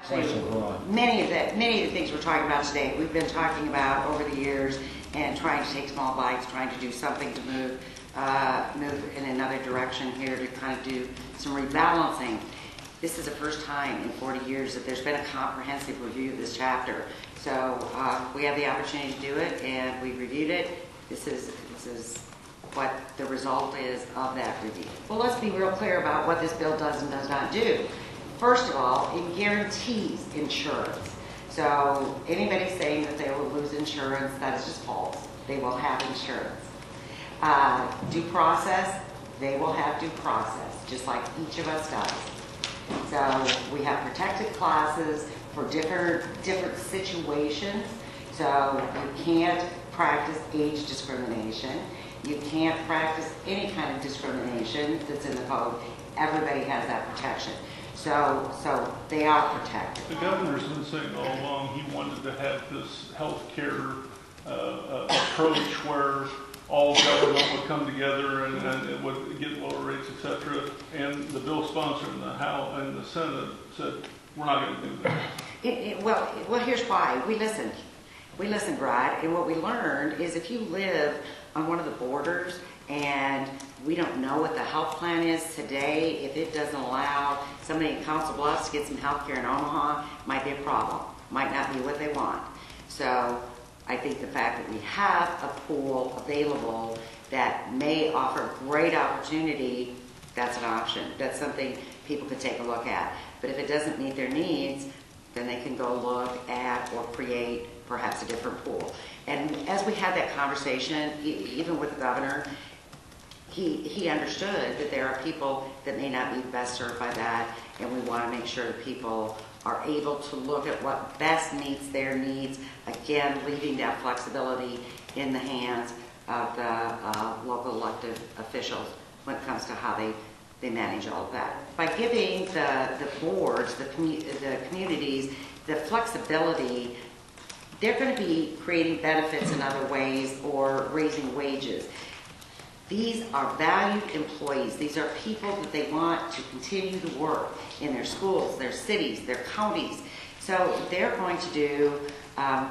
Many of the things we're talking about today, we've been talking about over the years and trying to take small bites, trying to do something to move in another direction here to kind of do some rebalancing. This is the first time in 40 years that there's been a comprehensive review of this chapter. So we have the opportunity to do it, and we reviewed it. This is what the result is of that review. Well, let's be real clear about what this bill does and does not do. First of all, it guarantees insurance. So anybody saying that they will lose insurance, that is just false. They will have insurance. Due process, they will have due process, just like each of us does. So we have protected classes for different situations. So you can't practice age discrimination. You can't practice any kind of discrimination that's in the code. Everybody has that protection. So they are protected. The governor's been saying all along he wanted to have this health care approach where all government would come together and it would get lower rates, etc. And the bill sponsor in the House and the Senate said, we're not going to do that. Well, here's why. We listened. We listened, Brad, and what we learned is if you live on one of the borders and we don't know what the health plan is today, if it doesn't allow somebody in Council Bluffs to get some health care in Omaha, might be a problem. Might not be what they want. So I think the fact that we have a pool available that may offer great opportunity, that's an option. That's something people could take a look at. But if it doesn't meet their needs, then they can go look at or create perhaps a different pool. And as we had that conversation, even with the governor, he understood that there are people that may not be best served by that, and we want to make sure that people are able to look at what best meets their needs, again, leaving that flexibility in the hands of the local elected officials when it comes to how they manage all of that. By giving the boards, the communities, the flexibility, they're going to be creating benefits in other ways or raising wages. These are valued employees. These are people that they want to continue to work in their schools, their cities, their counties. So they're going to do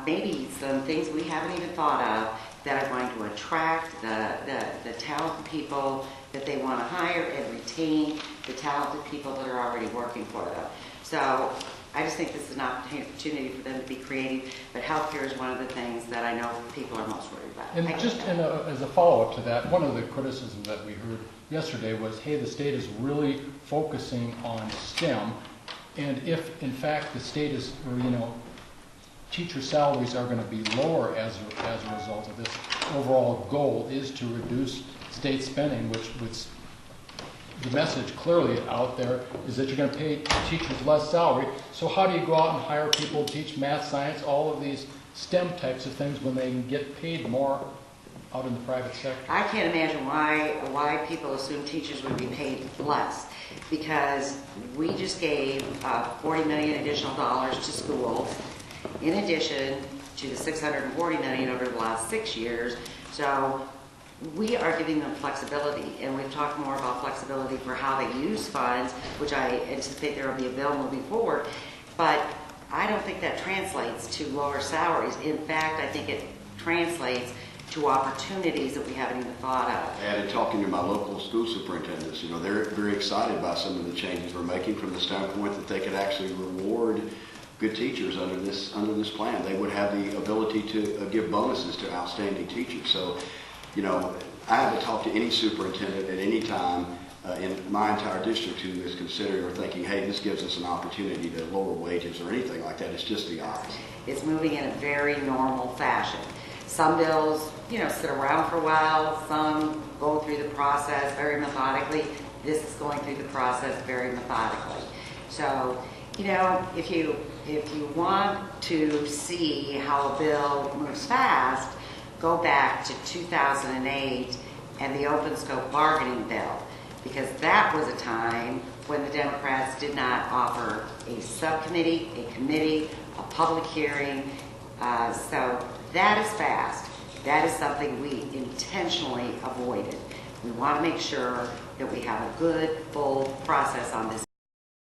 maybe some things we haven't even thought of that are going to attract the talented people that they want to hire and retain the talented people that are already working for them. So I just think this is an opportunity for them to be creative, but healthcare is one of the things that I know people are most worried about. And just as a follow-up to that, one of the criticisms that we heard yesterday was, hey, the state is really focusing on STEM, and if, in fact, the state is, teacher salaries are going to be lower as a result of this, overall goal is to reduce state spending, which the message clearly out there is that you're going to pay teachers less salary. So how do you go out and hire people to teach math, science, all of these STEM types of things when they can get paid more out in the private sector? I can't imagine why people assume teachers would be paid less, because we just gave $40 million additional dollars to schools in addition to the $640 million over the last 6 years. So we are giving them flexibility, and we've talked more about flexibility for how they use funds, which I anticipate there will be a bill moving forward. But I don't think that translates to lower salaries. In fact, I think it translates to opportunities that we haven't even thought of. And talking to my local school superintendents, they're very excited by some of the changes we're making from the standpoint that they could actually reward good teachers under this plan. They would have the ability to give bonuses to outstanding teachers. So, I haven't talked to any superintendent at any time in my entire district who is considering or thinking, hey, this gives us an opportunity to lower wages or anything like that. It's just the opposite. It's moving in a very normal fashion. Some bills, sit around for a while. Some go through the process very methodically. This is going through the process very methodically. So, if you want to see how a bill moves fast, go back to 2008 and the open scope bargaining bill, because that was a time when the Democrats did not offer a subcommittee, a committee, a public hearing. So that is fast. That is something we intentionally avoided. We want to make sure that we have a good, full process on this